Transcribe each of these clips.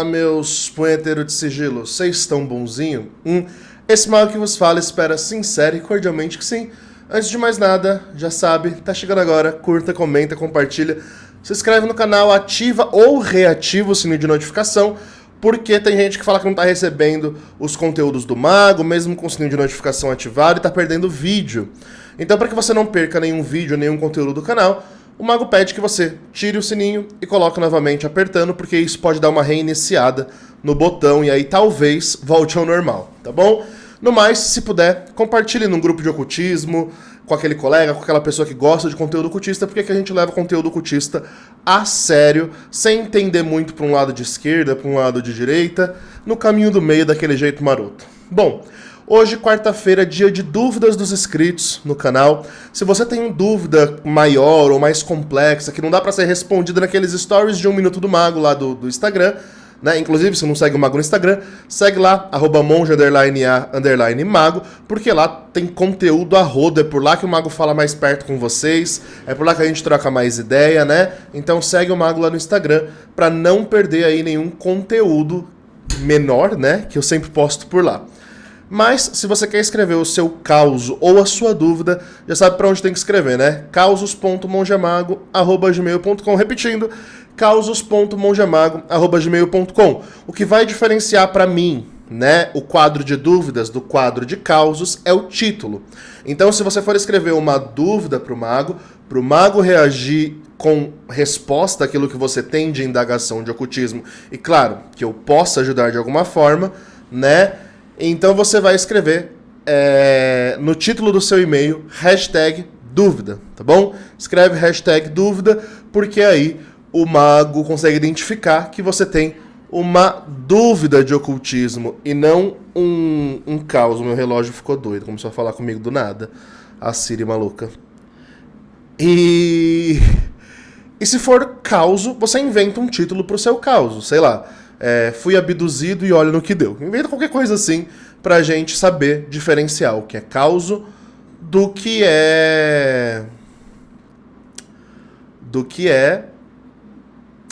meus punheteiros de sigilo, vocês estão bonzinho? Esse mago que vos fala espera sincero e cordialmente que sim. Antes de mais nada, já sabe, tá chegando agora, curta, comenta, compartilha, se inscreve no canal, ativa ou reativa o sininho de notificação, porque tem gente que fala que não tá recebendo os conteúdos do mago, mesmo com o sininho de notificação ativado, e tá perdendo vídeo. Então, para que você não perca nenhum vídeo, nenhum conteúdo do canal, o mago pede que você tire o sininho e coloque novamente apertando, porque isso pode dar uma reiniciada no botão e aí talvez volte ao normal, tá bom? No mais, se puder, compartilhe num grupo de ocultismo, com aquele colega, com aquela pessoa que gosta de conteúdo ocultista, porque que a gente leva conteúdo ocultista a sério, sem entender muito para um lado de esquerda, para um lado de direita, no caminho do meio daquele jeito maroto. Bom, hoje, quarta-feira, dia de dúvidas dos inscritos no canal. Se você tem dúvida maior ou mais complexa, que não dá para ser respondida naqueles stories de 1 Minuto do Mago lá do Instagram, né? Inclusive, se não segue o Mago no Instagram, segue lá, @monge_a_mago, porque lá tem conteúdo a rodo, é por lá que o Mago fala mais perto com vocês, é por lá que a gente troca mais ideia, né? Então segue o Mago lá no Instagram, para não perder aí nenhum conteúdo menor, né? Que eu sempre posto por lá. Mas, se você quer escrever o seu caos ou a sua dúvida, já sabe para onde tem que escrever, né? causos.mongeamago@gmail.com. Repetindo, causos.mongeamago@gmail.com. O que vai diferenciar para mim, né, o quadro de dúvidas do quadro de causos é o título. Então, se você for escrever uma dúvida para o mago reagir com resposta àquilo que você tem de indagação de ocultismo, e claro, que eu possa ajudar de alguma forma, né? Então você vai escrever no título do seu e-mail #dúvida, tá bom? Escreve #dúvida, porque aí o mago consegue identificar que você tem uma dúvida de ocultismo e não um caos. O meu relógio ficou doido, começou a falar comigo do nada. A Siri maluca. E se for causo, você inventa um título pro seu causo, sei lá. Fui abduzido e olha no que deu. Inventa qualquer coisa assim pra gente saber diferenciar o que é causo do que é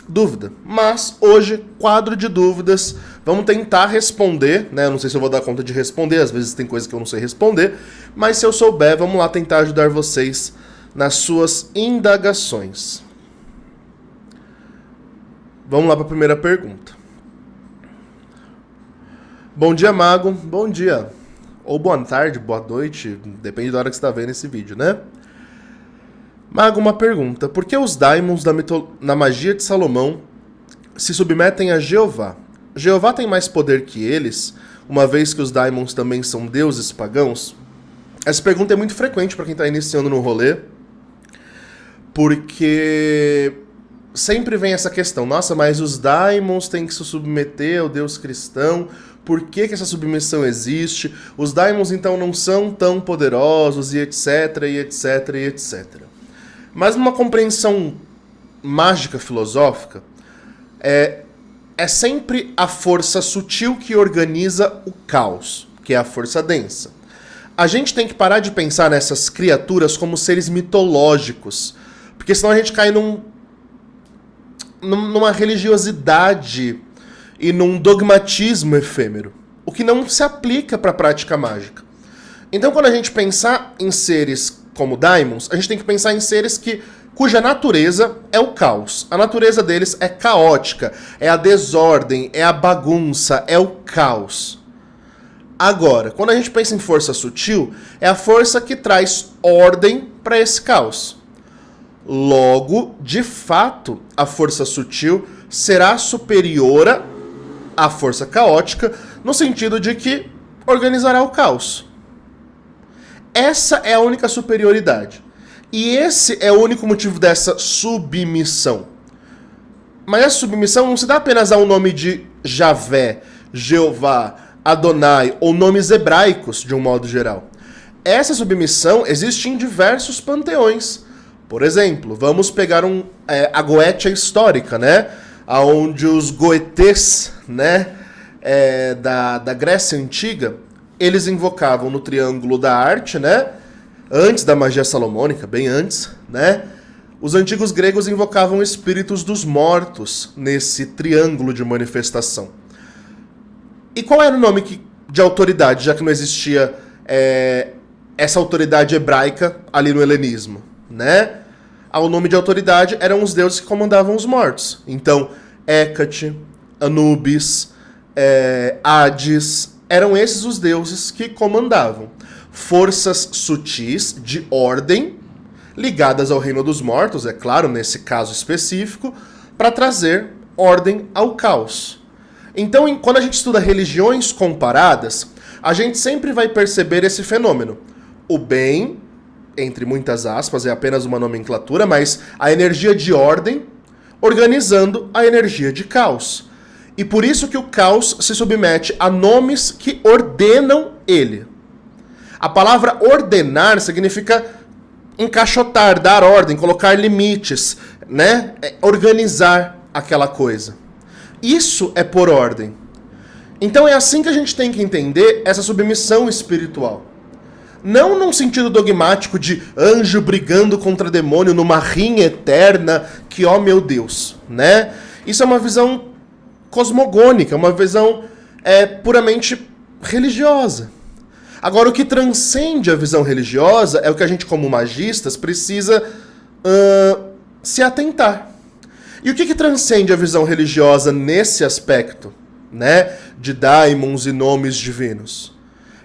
dúvida. Mas hoje, quadro de dúvidas, vamos tentar responder, né? Eu não sei se eu vou dar conta de responder, às vezes tem coisa que eu não sei responder, mas se eu souber, vamos lá tentar ajudar vocês nas suas indagações. Vamos lá para a primeira pergunta. Bom dia, mago. Bom dia. Ou boa tarde, boa noite, depende da hora que você está vendo esse vídeo, né? Mago, uma pergunta. Por que os daimons na magia de Salomão se submetem a Jeová? Jeová tem mais poder que eles, uma vez que os daimons também são deuses pagãos? Essa pergunta é muito frequente para quem está iniciando no rolê, porque sempre vem essa questão, nossa, mas os daimons têm que se submeter ao Deus cristão, por que essa submissão existe? Os daimons então não são tão poderosos e etc, e etc, e etc. Mas numa compreensão mágica filosófica, é sempre a força sutil que organiza o caos, que é a força densa. A gente tem que parar de pensar nessas criaturas como seres mitológicos, porque senão a gente cai numa religiosidade e num dogmatismo efêmero, o que não se aplica para a prática mágica. Então, quando a gente pensar em seres como daimons, a gente tem que pensar em seres cuja natureza é o caos. A natureza deles é caótica, é a desordem, é a bagunça, é o caos. Agora, quando a gente pensa em força sutil, é a força que traz ordem para esse caos. Logo, de fato, a força sutil será superior à força caótica, no sentido de que organizará o caos. Essa é a única superioridade. E esse é o único motivo dessa submissão. Mas essa submissão não se dá apenas ao nome de Javé, Jeová, Adonai, ou nomes hebraicos, de um modo geral. Essa submissão existe em diversos panteões. Por exemplo, vamos pegar a Goétia histórica, né? Onde os goetés, né, da Grécia Antiga, eles invocavam no Triângulo da Arte, né? Antes da magia salomônica, bem antes, né? Os antigos gregos invocavam espíritos dos mortos nesse triângulo de manifestação. E qual era o nome de autoridade, já que não existia essa autoridade hebraica ali no helenismo, né? O nome de autoridade eram os deuses que comandavam os mortos. Então, Hécate, Anubis, Hades, eram esses os deuses que comandavam. Forças sutis de ordem, ligadas ao reino dos mortos, é claro, nesse caso específico, para trazer ordem ao caos. Então, quando a gente estuda religiões comparadas, a gente sempre vai perceber esse fenômeno. O bem, entre muitas aspas, é apenas uma nomenclatura, mas a energia de ordem organizando a energia de caos. E por isso que o caos se submete a nomes que ordenam ele. A palavra ordenar significa encaixotar, dar ordem, colocar limites, né? Organizar aquela coisa. Isso é por ordem. Então é assim que a gente tem que entender essa submissão espiritual. Não num sentido dogmático de anjo brigando contra demônio numa rinha eterna que, ó meu Deus, né? Isso é uma visão cosmogônica, uma visão puramente religiosa. Agora, o que transcende a visão religiosa é o que a gente, como magistas, precisa se atentar. E o que transcende a visão religiosa nesse aspecto, né, de daimons e nomes divinos?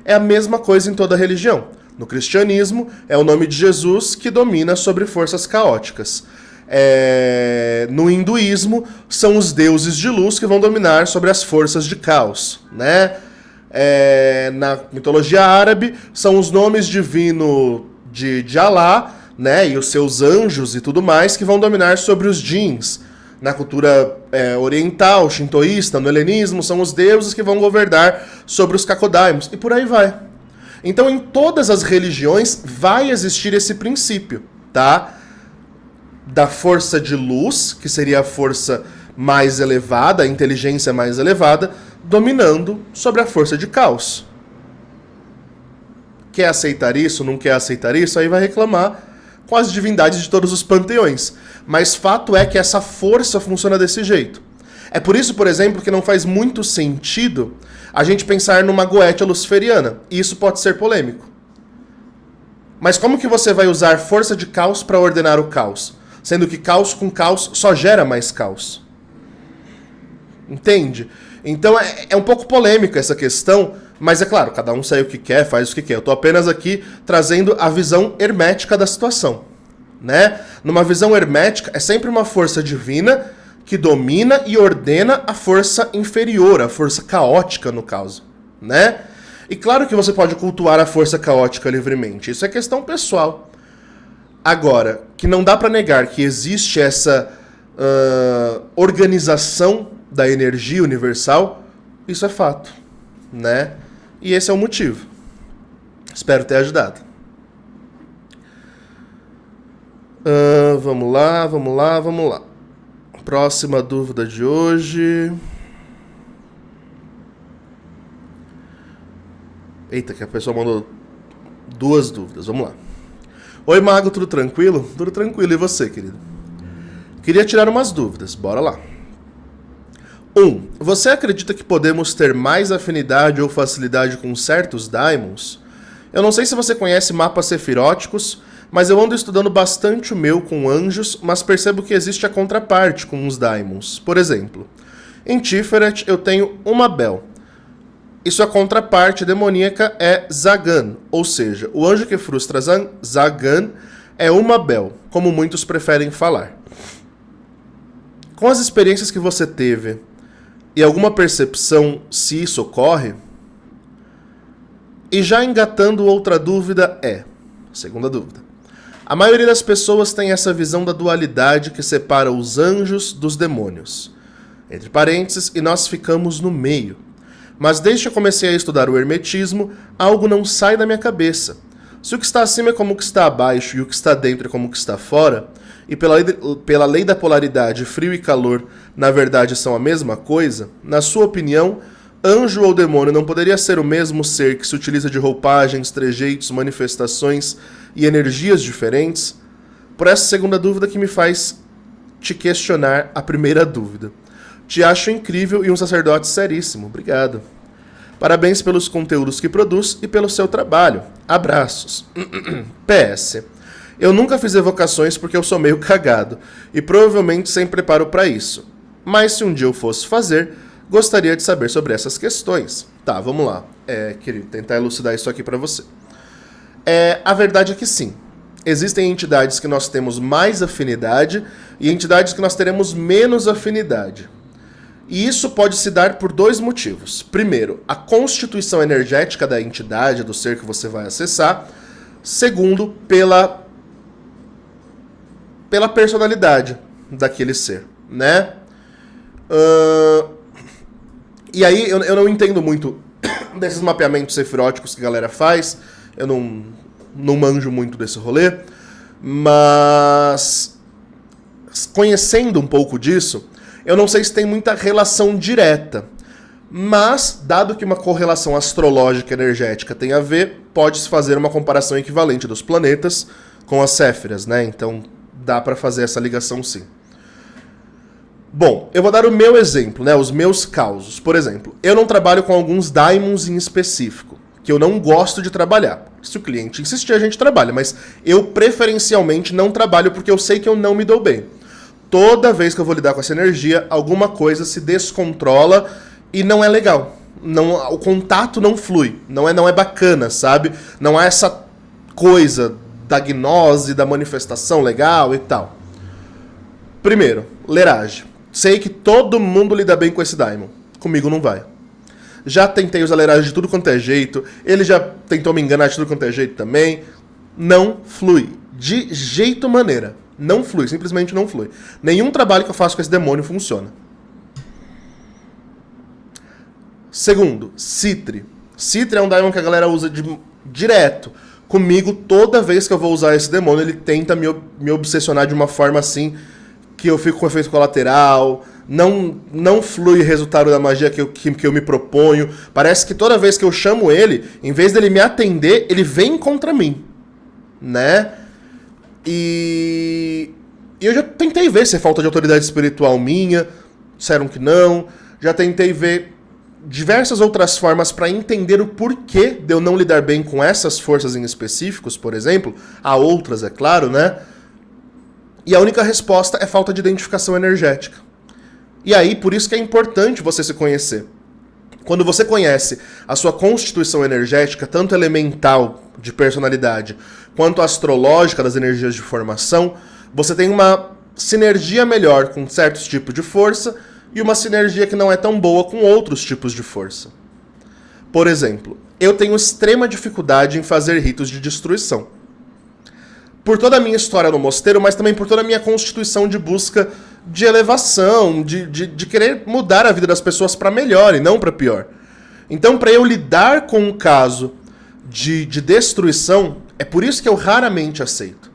É a mesma coisa em toda religião. No cristianismo, é o nome de Jesus que domina sobre forças caóticas. No hinduísmo, são os deuses de luz que vão dominar sobre as forças de caos, né? Na mitologia árabe, são os nomes divinos de Alá, né, e os seus anjos e tudo mais que vão dominar sobre os djinns. Na cultura oriental, shintoísta, no helenismo, são os deuses que vão governar sobre os cacodaimos, e por aí vai. Então, em todas as religiões vai existir esse princípio, tá? Da força de luz, que seria a força mais elevada, a inteligência mais elevada, dominando sobre a força de caos. Quer aceitar isso, não quer aceitar isso, aí vai reclamar com as divindades de todos os panteões. Mas fato é que essa força funciona desse jeito. É por isso, por exemplo, que não faz muito sentido a gente pensar numa goétia luciferiana. E isso pode ser polêmico. Mas como que você vai usar força de caos para ordenar o caos? Sendo que caos com caos só gera mais caos. Entende? Então é um pouco polêmica essa questão, mas é claro, cada um sai o que quer, faz o que quer. Eu estou apenas aqui trazendo a visão hermética da situação, né? Numa visão hermética, é sempre uma força divina que domina e ordena a força inferior, a força caótica no caso, né? E claro que você pode cultuar a força caótica livremente, isso é questão pessoal. Agora, que não dá para negar que existe essa organização da energia universal, isso é fato, né? E esse é o motivo. Espero ter ajudado. Vamos lá. Próxima dúvida de hoje. Eita, que a pessoa mandou 2 dúvidas. Vamos lá. Oi, Mago, tudo tranquilo? Tudo tranquilo, e você, querido? Queria tirar umas dúvidas, bora lá. 1. Você acredita que podemos ter mais afinidade ou facilidade com certos daimons? Eu não sei se você conhece mapas sefiróticos, mas eu ando estudando bastante o meu com anjos, mas percebo que existe a contraparte com os daimons. Por exemplo, em Tiferet eu tenho uma Bel. E sua contraparte demoníaca é Zagan, ou seja, o anjo que frustra Zagan é uma Bel, como muitos preferem falar. Com as experiências que você teve e alguma percepção se isso ocorre? E já engatando outra dúvida segunda dúvida. A maioria das pessoas tem essa visão da dualidade que separa os anjos dos demônios. Entre parênteses, e nós ficamos no meio. Mas desde que eu comecei a estudar o hermetismo, algo não sai da minha cabeça. Se o que está acima é como o que está abaixo e o que está dentro é como o que está fora, e pela lei da polaridade, frio e calor, na verdade são a mesma coisa, na sua opinião, anjo ou demônio não poderia ser o mesmo ser que se utiliza de roupagens, trejeitos, manifestações e energias diferentes? por essa segunda dúvida que me faz te questionar a primeira dúvida. Te acho incrível e um sacerdote seríssimo. Obrigado. Parabéns pelos conteúdos que produz e pelo seu trabalho. Abraços. PS. Eu nunca fiz evocações porque eu sou meio cagado e provavelmente sem preparo para isso. Mas se um dia eu fosse fazer, gostaria de saber sobre essas questões. Tá, vamos lá. Querido, tentar elucidar isso aqui para você. A verdade é que sim. Existem entidades que nós temos mais afinidade e entidades que nós teremos menos afinidade. E isso pode se dar por dois motivos. Primeiro, a constituição energética da entidade, do ser que você vai acessar. Segundo, pela personalidade daquele ser, né? E aí, eu não entendo muito desses mapeamentos sefiróticos que a galera faz. Eu não manjo muito desse rolê. Mas, conhecendo um pouco disso, eu não sei se tem muita relação direta. Mas, dado que uma correlação astrológica energética tem a ver, pode-se fazer uma comparação equivalente dos planetas com as Séfiras, né? Então, dá pra fazer essa ligação sim. Bom, eu vou dar o meu exemplo, né? Os meus causos. Por exemplo, eu não trabalho com alguns daimons em específico, que eu não gosto de trabalhar. Se o cliente insistir, a gente trabalha, mas eu preferencialmente não trabalho porque eu sei que eu não me dou bem. Toda vez que eu vou lidar com essa energia, alguma coisa se descontrola e não é legal. O contato não flui, não é bacana, sabe? Não há essa coisa da gnose, da manifestação legal e tal. Primeiro, leragem. Sei que todo mundo lida bem com esse daimon. Comigo não vai. Já tentei usar leragem de tudo quanto é jeito. Ele já tentou me enganar de tudo quanto é jeito também. Não flui. De jeito maneira. Não flui. Simplesmente não flui. Nenhum trabalho que eu faço com esse demônio funciona. Segundo, Citre. Citre é um daimon que a galera usa direto. Comigo, toda vez que eu vou usar esse demônio, ele tenta me obsessionar de uma forma assim que eu fico com efeito colateral, não flui o resultado da magia que eu me proponho. Parece que toda vez que eu chamo ele, em vez dele me atender, ele vem contra mim, né? E eu já tentei ver se é falta de autoridade espiritual minha, disseram que não. Já tentei ver diversas outras formas para entender o porquê de eu não lidar bem com essas forças em específicos, por exemplo. Há outras, é claro, né? E a única resposta é falta de identificação energética. E aí, por isso que é importante você se conhecer. Quando você conhece a sua constituição energética, tanto elemental de personalidade, quanto astrológica das energias de formação, você tem uma sinergia melhor com certos tipos de força e uma sinergia que não é tão boa com outros tipos de força. Por exemplo, eu tenho extrema dificuldade em fazer ritos de destruição. Por toda a minha história no mosteiro, mas também por toda a minha constituição de busca de elevação, de querer mudar a vida das pessoas para melhor e não para pior. Então, para eu lidar com um caso de destruição, é por isso que eu raramente aceito.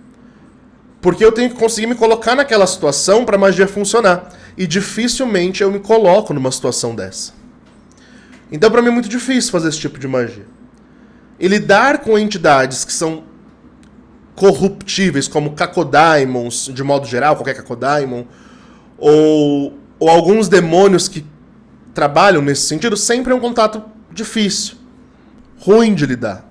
Porque eu tenho que conseguir me colocar naquela situação para a magia funcionar. E dificilmente eu me coloco numa situação dessa. Então, para mim é muito difícil fazer esse tipo de magia. E lidar com entidades que são corruptíveis, como Cacodemons, de modo geral, qualquer Cacodemon, ou alguns demônios que trabalham nesse sentido, sempre é um contato difícil, ruim de lidar.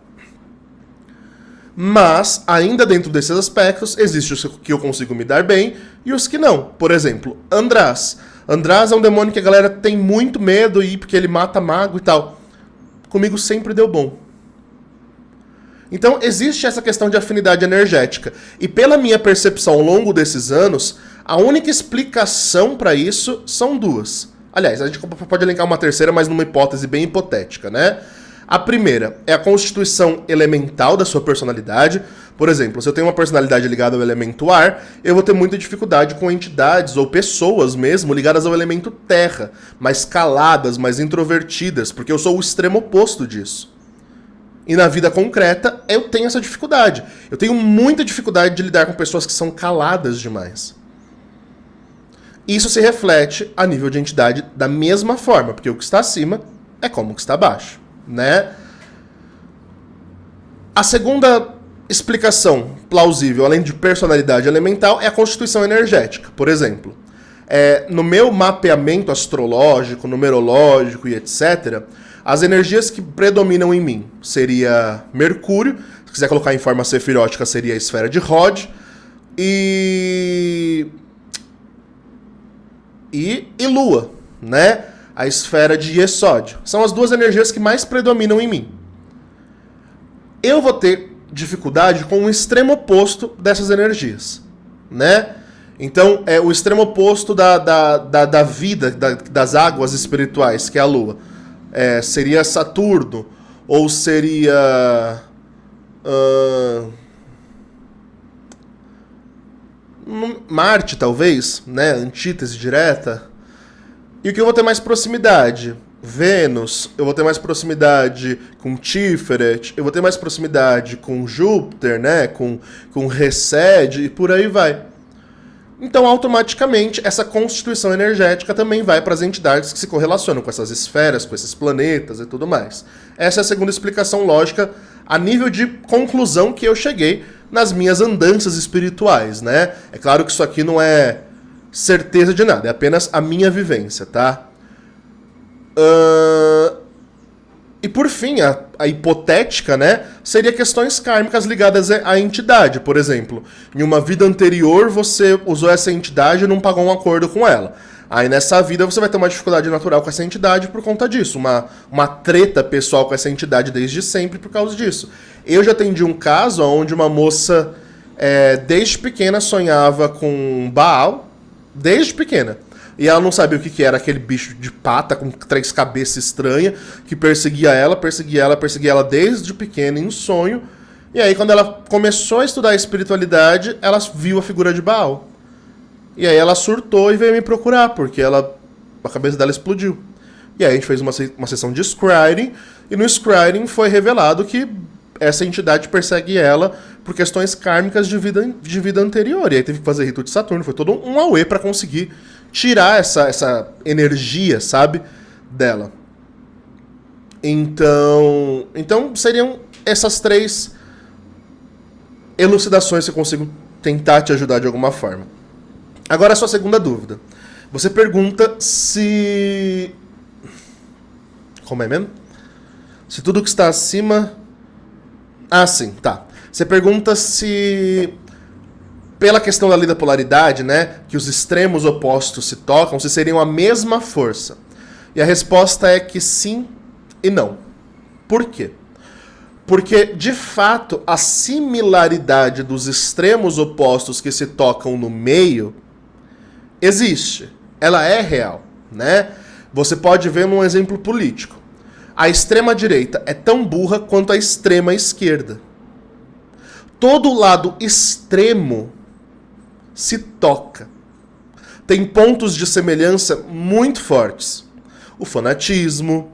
Mas, ainda dentro desses aspectos, existe os que eu consigo me dar bem e os que não. Por exemplo, András. András é um demônio que a galera tem muito medo porque ele mata mago e tal. Comigo sempre deu bom. Então, existe essa questão de afinidade energética. E pela minha percepção ao longo desses anos, a única explicação para isso são duas. Aliás, a gente pode elencar uma terceira, mas numa hipótese bem hipotética, né? A primeira é a constituição elemental da sua personalidade. Por exemplo, se eu tenho uma personalidade ligada ao elemento ar, eu vou ter muita dificuldade com entidades ou pessoas mesmo ligadas ao elemento terra, mais caladas, mais introvertidas, porque eu sou o extremo oposto disso. E na vida concreta, eu tenho essa dificuldade. Eu tenho muita dificuldade de lidar com pessoas que são caladas demais. Isso se reflete a nível de entidade da mesma forma, porque o que está acima é como o que está abaixo, né? A segunda explicação plausível, além de personalidade elemental, é a constituição energética. Por exemplo, no meu mapeamento astrológico, numerológico e etc., as energias que predominam em mim seria Mercúrio, se quiser colocar em forma sefirótica, seria a esfera de Rod, e Lua, né? A esfera de Yesod. São as duas energias que mais predominam em mim. Eu vou ter dificuldade com o extremo oposto dessas energias, né? Então, o extremo oposto da vida, das águas espirituais, que é a Lua. Seria Saturno, ou seria... Marte, talvez, né? Antítese direta. E o que eu vou ter mais proximidade? Vênus, eu vou ter mais proximidade com Tiferet, eu vou ter mais proximidade com Júpiter, né? Com Recede e por aí vai. Então, automaticamente, essa constituição energética também vai para as entidades que se correlacionam com essas esferas, com esses planetas e tudo mais. Essa é a segunda explicação lógica a nível de conclusão que eu cheguei nas minhas andanças espirituais, né? É claro que isso aqui não é certeza de nada, é apenas a minha vivência, tá? E por fim, a hipotética, né, seria questões kármicas ligadas à entidade. Por exemplo, em uma vida anterior você usou essa entidade e não pagou um acordo com ela. Aí nessa vida você vai ter uma dificuldade natural com essa entidade por conta disso, uma treta pessoal com essa entidade desde sempre por causa disso. Eu já atendi um caso onde uma moça desde pequena sonhava com Baal, desde pequena. E ela não sabia o que era aquele bicho de pata com 3 cabeças estranhas que perseguia ela desde pequena em um sonho. E aí quando ela começou a estudar a espiritualidade, ela viu a figura de Baal. E aí ela surtou e veio me procurar, porque a cabeça dela explodiu. E aí a gente fez uma sessão de scrying, e no scrying foi revelado que essa entidade persegue ela por questões kármicas de vida anterior. E aí teve que fazer rito de Saturno, foi todo um auê pra conseguir tirar essa energia, sabe, dela. Então seriam essas 3 elucidações que eu consigo tentar te ajudar de alguma forma. Agora a sua segunda dúvida. Você pergunta se... Como é mesmo? Se tudo que está acima... Ah, sim, tá. Você pergunta se... Pela questão da lei da polaridade, né, que os extremos opostos se tocam, se seriam a mesma força. E a resposta é que sim e não. Por quê? Porque, de fato, a similaridade dos extremos opostos que se tocam no meio existe. Ela é real, né? Você pode ver num exemplo político. A extrema-direita é tão burra quanto a extrema-esquerda. Todo lado extremo se toca. Tem pontos de semelhança muito fortes. O fanatismo,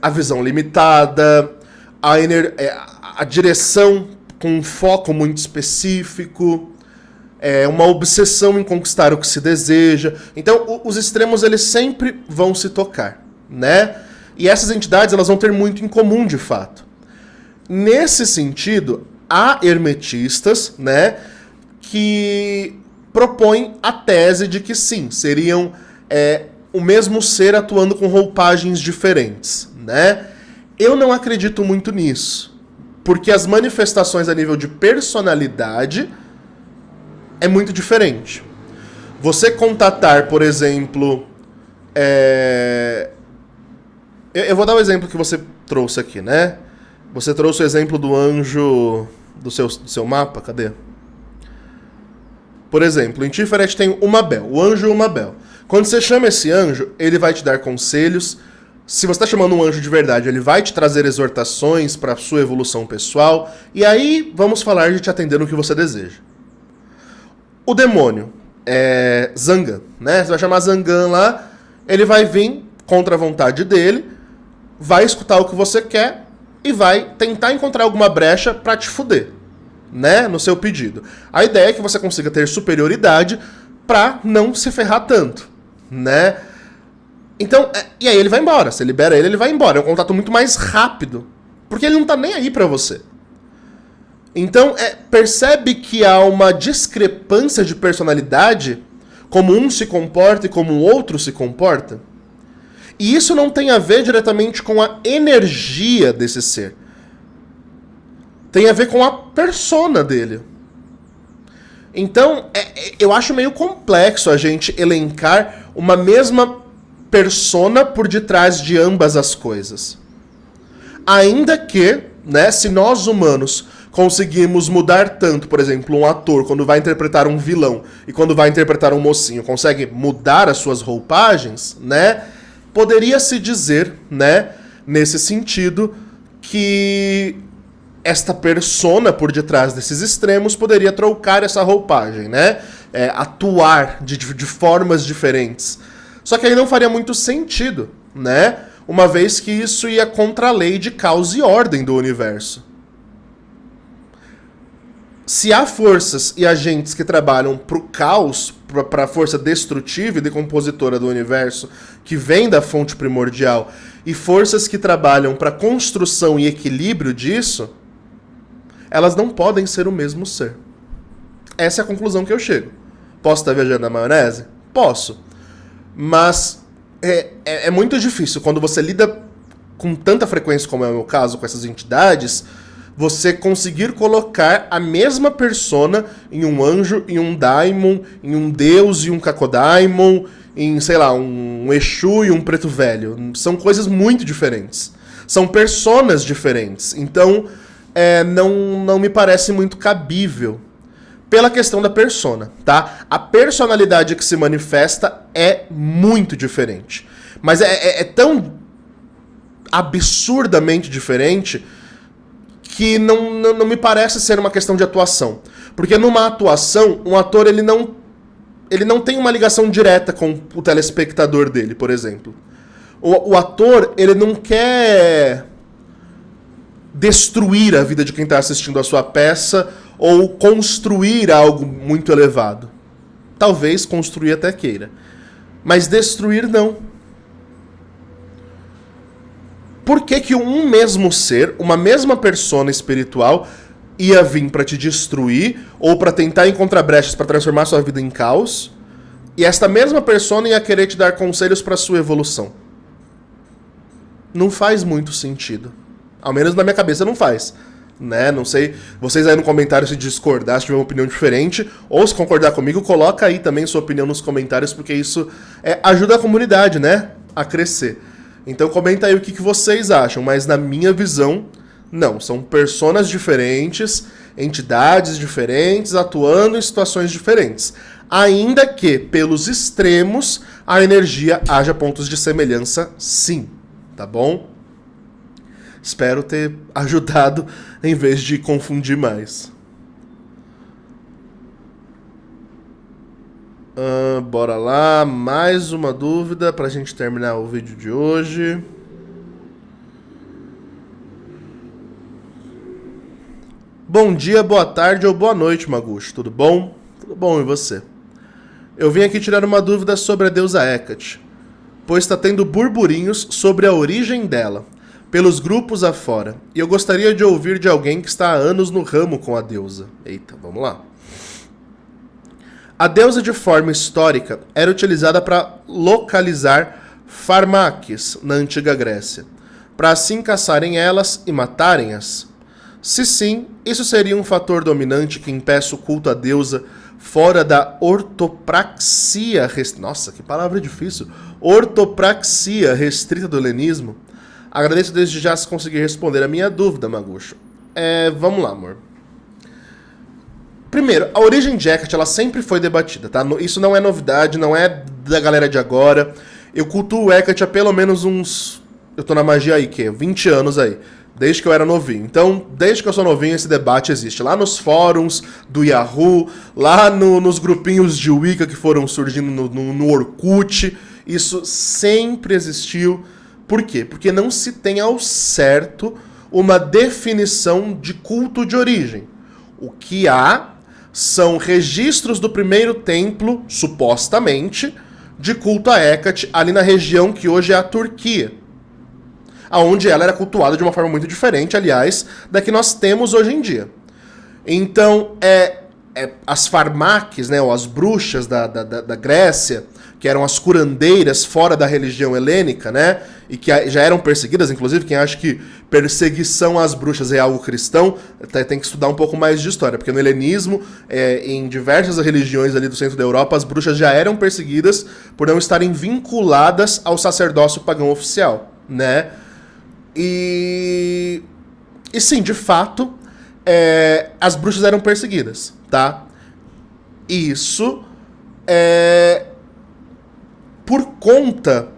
a visão limitada, a direção com um foco muito específico, uma obsessão em conquistar o que se deseja. Então, os extremos eles sempre vão se tocar, né? E essas entidades elas vão ter muito em comum, de fato. Nesse sentido, há hermetistas, né, que propõem a tese de que sim, seriam o mesmo ser atuando com roupagens diferentes, né? Eu não acredito muito nisso, porque as manifestações a nível de personalidade é muito diferente. Você contatar, por exemplo... Eu vou dar o exemplo que você trouxe aqui, né? Você trouxe o exemplo do anjo do seu mapa, cadê? Por exemplo, em Tiferet tem o Mabel, o anjo Mabel. Quando você chama esse anjo, ele vai te dar conselhos. Se você está chamando um anjo de verdade, ele vai te trazer exortações para a sua evolução pessoal. E aí, vamos falar de te atender no que você deseja. O demônio é Zangan, né? Você vai chamar Zangan lá, ele vai vir contra a vontade dele, vai escutar o que você quer e vai tentar encontrar alguma brecha para te fuder, né? No seu pedido. A ideia é que você consiga ter superioridade para não se ferrar tanto, né? Então, e aí ele vai embora. Você libera ele vai embora. É um contato muito mais rápido, porque ele não tá nem aí pra você. Então, percebe que há uma discrepância de personalidade, como um se comporta e como o outro se comporta? E isso não tem a ver diretamente com a energia desse ser. Tem a ver com a persona dele. Então, eu acho meio complexo a gente elencar uma mesma persona por detrás de ambas as coisas. Ainda que, né, se nós humanos conseguimos mudar tanto, por exemplo, um ator, quando vai interpretar um vilão e quando vai interpretar um mocinho, consegue mudar as suas roupagens, né? Poderia-se dizer, né, nesse sentido, que esta persona por detrás desses extremos poderia trocar essa roupagem, né? Atuar de formas diferentes. Só que aí não faria muito sentido, né? Uma vez que isso ia contra a lei de causa e ordem do universo. Se há forças e agentes que trabalham para o caos, para a força destrutiva e decompositora do universo, que vem da fonte primordial, e forças que trabalham para a construção e equilíbrio disso, elas não podem ser o mesmo ser. Essa é a conclusão que eu chego. Posso estar viajando na maionese? Posso. Mas é muito difícil, quando você lida com tanta frequência, como é o meu caso, com essas entidades, você conseguir colocar a mesma persona em um anjo, em um daimon, em um deus e um kakodaimon, em, sei lá, um Exu e um preto velho. São coisas muito diferentes. São personas diferentes. Então, não me parece muito cabível. Pela questão da persona, tá? A personalidade que se manifesta é muito diferente. Mas é tão absurdamente diferente que não me parece ser uma questão de atuação. Porque numa atuação, um ator ele não tem uma ligação direta com o telespectador dele, por exemplo. O ator, ele não quer destruir a vida de quem está assistindo a sua peça ou construir algo muito elevado. Talvez construir até queira. Mas destruir não. Por que um mesmo ser, uma mesma persona espiritual, ia vir para te destruir ou para tentar encontrar brechas para transformar sua vida em caos, e esta mesma persona ia querer te dar conselhos para sua evolução? Não faz muito sentido. Ao menos na minha cabeça não faz. Né? Não sei, vocês aí no comentário se discordar, se tiver uma opinião diferente, ou se concordar comigo, coloca aí também sua opinião nos comentários, porque isso ajuda a comunidade, né, a crescer. Então comenta aí o que vocês acham, mas na minha visão, não. São personas diferentes, entidades diferentes, atuando em situações diferentes. Ainda que, pelos extremos, a energia haja pontos de semelhança, sim. Tá bom? Espero ter ajudado em vez de confundir mais. Bora lá, mais uma dúvida pra gente terminar o vídeo de hoje. Bom dia, boa tarde ou boa noite, Maguchi. Tudo bom? Tudo bom, e você? Eu vim aqui tirar uma dúvida sobre a deusa Hecate, pois está tendo burburinhos sobre a origem dela, pelos grupos afora, e eu gostaria de ouvir de alguém que está há anos no ramo com a deusa. Eita, vamos lá. A deusa, de forma histórica, era utilizada para localizar farmáquias na antiga Grécia, para assim caçarem elas e matarem-as. Se sim, isso seria um fator dominante que impeça o culto à deusa fora da ortopraxia... Nossa, que palavra difícil! Ortopraxia restrita do helenismo? Agradeço desde já se conseguir responder a minha dúvida, Magucho. Vamos lá, amor. Primeiro, a origem de Hecate, ela sempre foi debatida, tá? Isso não é novidade, não é da galera de agora. Eu cultuo Hecate há pelo menos uns... Eu tô na magia aí, 20 anos aí. Desde que eu era novinho. Então, desde que eu sou novinho, esse debate existe. Lá nos fóruns do Yahoo, lá nos grupinhos de Wicca que foram surgindo no Orkut. Isso sempre existiu. Por quê? Porque não se tem ao certo uma definição de culto de origem. O que há são registros do primeiro templo, supostamente, de culto a Hecate, ali na região que hoje é a Turquia. Onde ela era cultuada de uma forma muito diferente, aliás, da que nós temos hoje em dia. Então, as farmáques, né, ou as bruxas da Grécia, que eram as curandeiras fora da religião helênica, né, e que já eram perseguidas, inclusive, quem acha que perseguição às bruxas é algo cristão, tem que estudar um pouco mais de história, porque no helenismo, em diversas religiões ali do centro da Europa, as bruxas já eram perseguidas por não estarem vinculadas ao sacerdócio pagão oficial, né, e sim, de fato, as bruxas eram perseguidas, tá? Isso por conta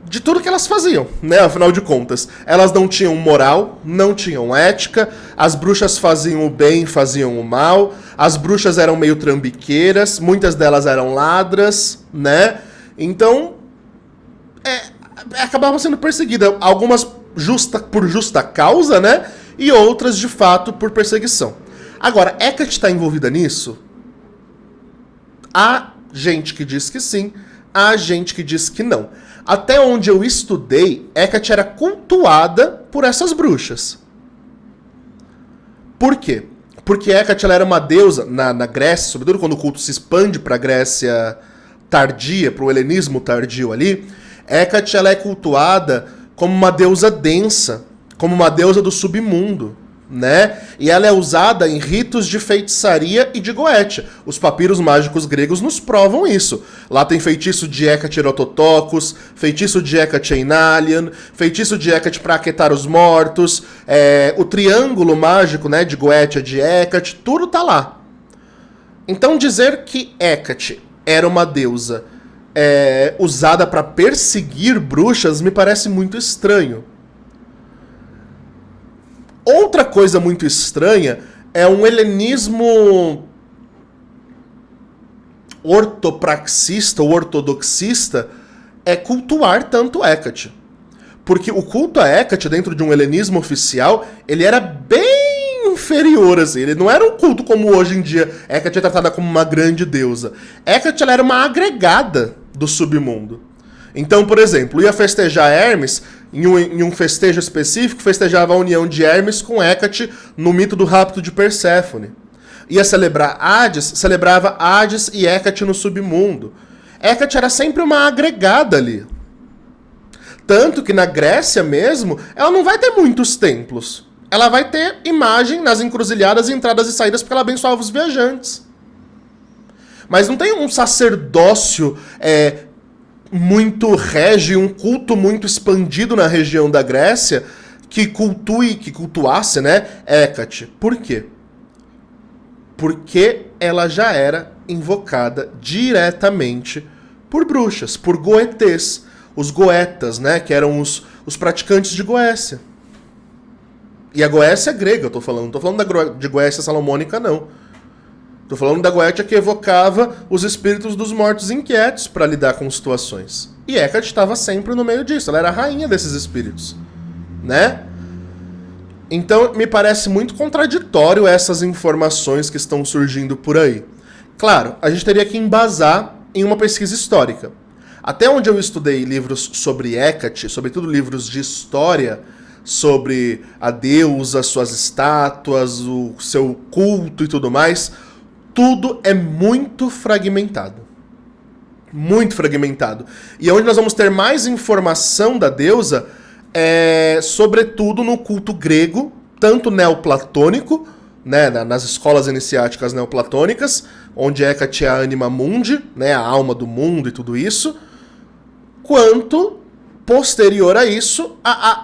de tudo que elas faziam, né? Afinal de contas, elas não tinham moral, não tinham ética, as bruxas faziam o bem, faziam o mal, as bruxas eram meio trambiqueiras, muitas delas eram ladras, né? Então, acabavam sendo perseguidas, algumas por justa causa, né? E outras, de fato, por perseguição. Agora, Hecate está envolvida nisso? Há gente que diz que sim, há gente que diz que não. Até onde eu estudei, Hecate era cultuada por essas bruxas. Por quê? Porque Hecate ela era uma deusa, na Grécia, sobretudo quando o culto se expande para a Grécia tardia, para o helenismo tardio ali, Hecate ela é cultuada como uma deusa densa, como uma deusa do submundo, né? E ela é usada em ritos de feitiçaria e de goetia. Os papiros mágicos gregos nos provam isso. Lá tem feitiço de Hecate Erototokos, feitiço de Hecate Einalion, feitiço de Hecate para aquietar os mortos, o triângulo mágico, né, de goetia de Hecate, tudo tá lá. Então dizer que Hecate era uma deusa usada para perseguir bruxas me parece muito estranho. Outra coisa muito estranha é um helenismo ortopraxista ou ortodoxista cultuar tanto Hecate. Porque o culto a Hecate dentro de um helenismo oficial, ele era bem inferior, assim. Ele não era um culto como hoje em dia. Hecate é tratada como uma grande deusa. Hecate ela era uma agregada do submundo. Então, por exemplo, ia festejar Hermes, em um festejo específico, festejava a união de Hermes com Hecate no mito do rapto de Perséfone. Ia celebrar Hades, celebrava Hades e Hecate no submundo. Hecate era sempre uma agregada ali. Tanto que na Grécia mesmo, ela não vai ter muitos templos. Ela vai ter imagem nas encruzilhadas, entradas e saídas, porque ela abençoava os viajantes. Mas não tem um sacerdócio muito régio, um culto muito expandido na região da Grécia que cultuasse, né, Hecate. Por quê? Porque ela já era invocada diretamente por bruxas, por goetés, os goetas, né, que eram os praticantes de Goécia. E a Goécia é grega, eu tô falando. Não tô falando de Goécia salomônica, não. Tô falando da Goétia que evocava os espíritos dos mortos inquietos para lidar com situações. E Hecate estava sempre no meio disso, ela era a rainha desses espíritos, né? Então me parece muito contraditório essas informações que estão surgindo por aí. Claro, a gente teria que embasar em uma pesquisa histórica. Até onde eu estudei livros sobre Hecate, sobretudo livros de história, sobre a deusa, suas estátuas, o seu culto e tudo mais, tudo é muito fragmentado. Muito fragmentado. E onde nós vamos ter mais informação da deusa sobretudo no culto grego, tanto neoplatônico, né, nas escolas iniciáticas neoplatônicas, onde Hecate é a anima mundi, né, a alma do mundo e tudo isso, quanto, posterior a isso,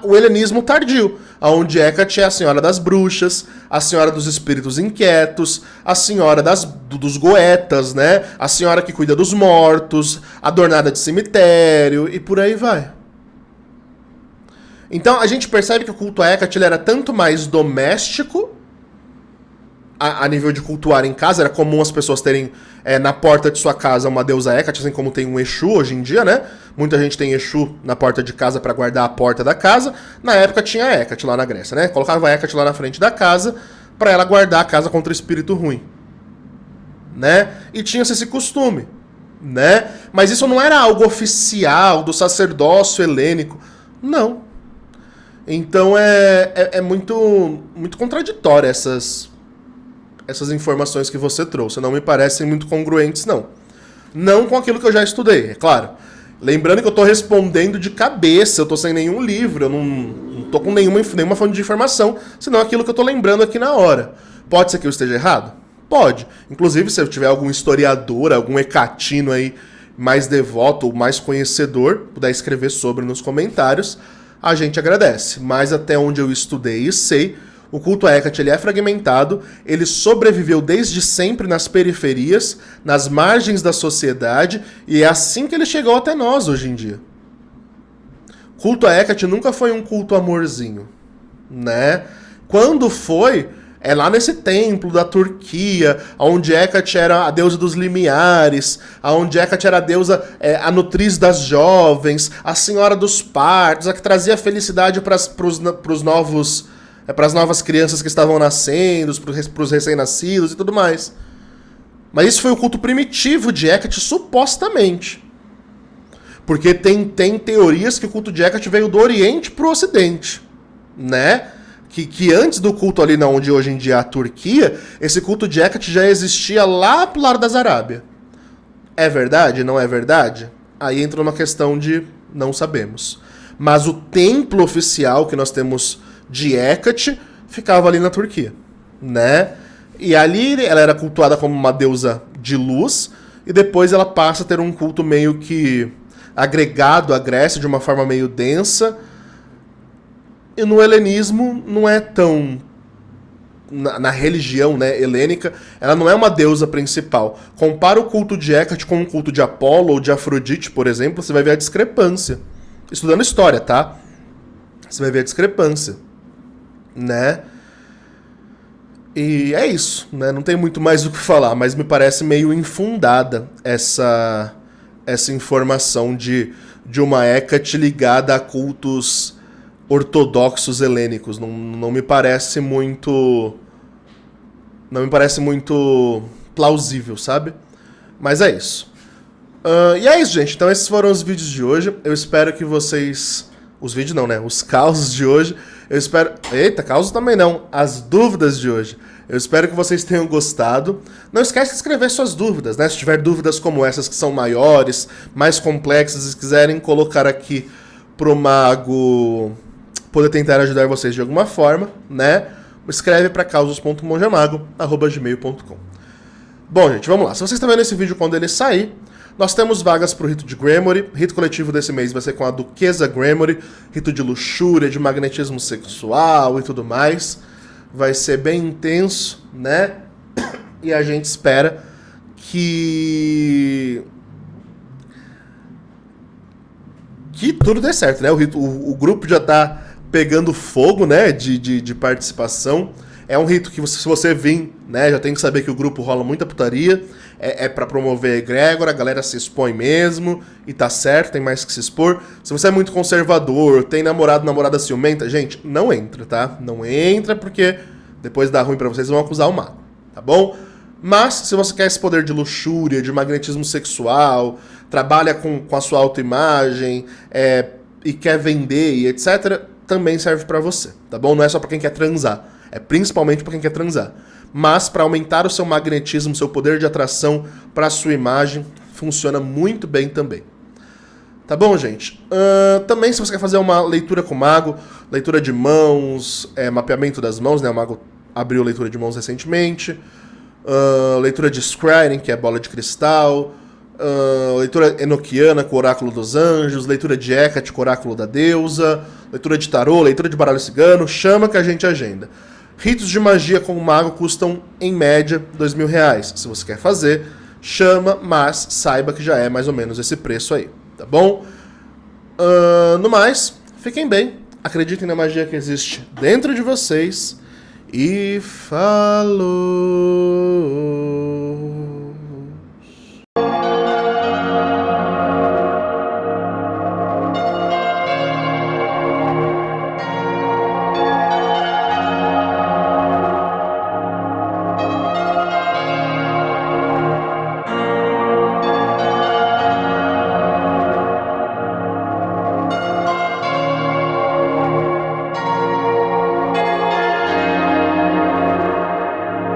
o helenismo tardio, onde Hecate é a senhora das bruxas, a senhora dos espíritos inquietos, a senhora dos goetas, né? A senhora que cuida dos mortos, adornada de cemitério e por aí vai. Então a gente percebe que o culto a Hecate ele era tanto mais doméstico, a nível de cultuar em casa. Era comum as pessoas terem na porta de sua casa uma deusa Hecate, assim como tem um Exu hoje em dia, né? Muita gente tem Exu na porta de casa para guardar a porta da casa. Na época tinha a Hecate lá na Grécia, né? Colocava a Hecate lá na frente da casa para ela guardar a casa contra espírito ruim, né? E tinha-se esse costume, né? Mas isso não era algo oficial do sacerdócio helênico, não. Então é muito contraditória essas informações que você trouxe. Não me parecem muito congruentes, não. Não com aquilo que eu já estudei, é claro. Lembrando que eu estou respondendo de cabeça, eu estou sem nenhum livro, eu não estou com nenhuma fonte de informação, senão aquilo que eu estou lembrando aqui na hora. Pode ser que eu esteja errado? Pode. Inclusive, se eu tiver algum historiador, algum hecatino aí mais devoto ou mais conhecedor, puder escrever sobre nos comentários, a gente agradece. Mas até onde eu estudei e sei, o culto a Hecate ele é fragmentado, ele sobreviveu desde sempre nas periferias, nas margens da sociedade, e é assim que ele chegou até nós hoje em dia. Culto a Hecate nunca foi um culto amorzinho, né? Quando foi, é lá nesse templo da Turquia, onde Hecate era a deusa dos limiares, onde Hecate era a deusa, a nutriz das jovens, a senhora dos partos, a que trazia felicidade para os novos... para as novas crianças que estavam nascendo, para os recém-nascidos e tudo mais. Mas isso foi o culto primitivo de Hecate, supostamente. Porque tem teorias que o culto de Hecate veio do Oriente para o Ocidente, né? Que antes do culto ali onde hoje em dia é a Turquia, esse culto de Hecate já existia lá pro lado das Arábia. É verdade? Não é verdade? Aí entra uma questão de não sabemos. Mas o templo oficial que nós temos de Hecate ficava ali na Turquia, né? E ali ela era cultuada como uma deusa de luz, e depois ela passa a ter um culto meio que agregado à Grécia de uma forma meio densa. E no helenismo não é tão... Na religião, né, helênica, ela não é uma deusa principal. Compara o culto de Hecate com o culto de Apolo ou de Afrodite, por exemplo, você vai ver a discrepância. Estudando história, tá? Você vai ver a discrepância, né? E é isso, né? Não tem muito mais o que falar, mas me parece meio infundada essa informação de uma Hecate ligada a cultos ortodoxos helênicos. Não me parece muito... Não me parece muito plausível, sabe? Mas é isso. E é isso, gente. Então esses foram os vídeos de hoje. Eu espero que vocês... Os vídeos não, né? Os causos de hoje. Eu espero... Eita, causos também não. As dúvidas de hoje. Eu espero que vocês tenham gostado. Não esquece de escrever suas dúvidas, né? Se tiver dúvidas como essas que são maiores, mais complexas, e quiserem colocar aqui pro mago poder tentar ajudar vocês de alguma forma, né? Escreve para causos.monjamago@gmail.com. Bom, gente, vamos lá. Se vocês estão vendo esse vídeo quando ele sair, nós temos vagas pro rito de Gremory. Rito coletivo desse mês vai ser com a Duquesa Gremory. Rito de luxúria, de magnetismo sexual e tudo mais. Vai ser bem intenso, né? E a gente espera que tudo dê certo, né? O grupo já tá pegando fogo, né? De participação. É um rito que, se você vir, né, já tem que saber que o grupo rola muita putaria. É pra promover a egrégora, a galera se expõe mesmo, e tá certo, tem mais que se expor. Se você é muito conservador, tem namorada ciumenta, gente, não entra, tá? Não entra, porque depois dá ruim pra vocês, vão acusar o mago, tá bom? Mas, se você quer esse poder de luxúria, de magnetismo sexual, trabalha com a sua autoimagem, e quer vender e etc., também serve pra você, tá bom? Não é só pra quem quer transar, é principalmente pra quem quer transar. Mas para aumentar o seu magnetismo, seu poder de atração para a sua imagem, funciona muito bem também. Tá bom, gente? Também, se você quer fazer uma leitura com o mago, leitura de mãos, mapeamento das mãos, né? O mago abriu leitura de mãos recentemente. Leitura de Scrying, que é bola de cristal. Leitura enoquiana com o oráculo dos anjos. Leitura de Hecate com o oráculo da deusa. Leitura de tarô, leitura de baralho cigano. Chama que a gente agenda. Ritos de magia com o mago custam, em média, R$2.000. Se você quer fazer, chama, mas saiba que já é mais ou menos esse preço aí, tá bom? No mais, fiquem bem, acreditem na magia que existe dentro de vocês e falou!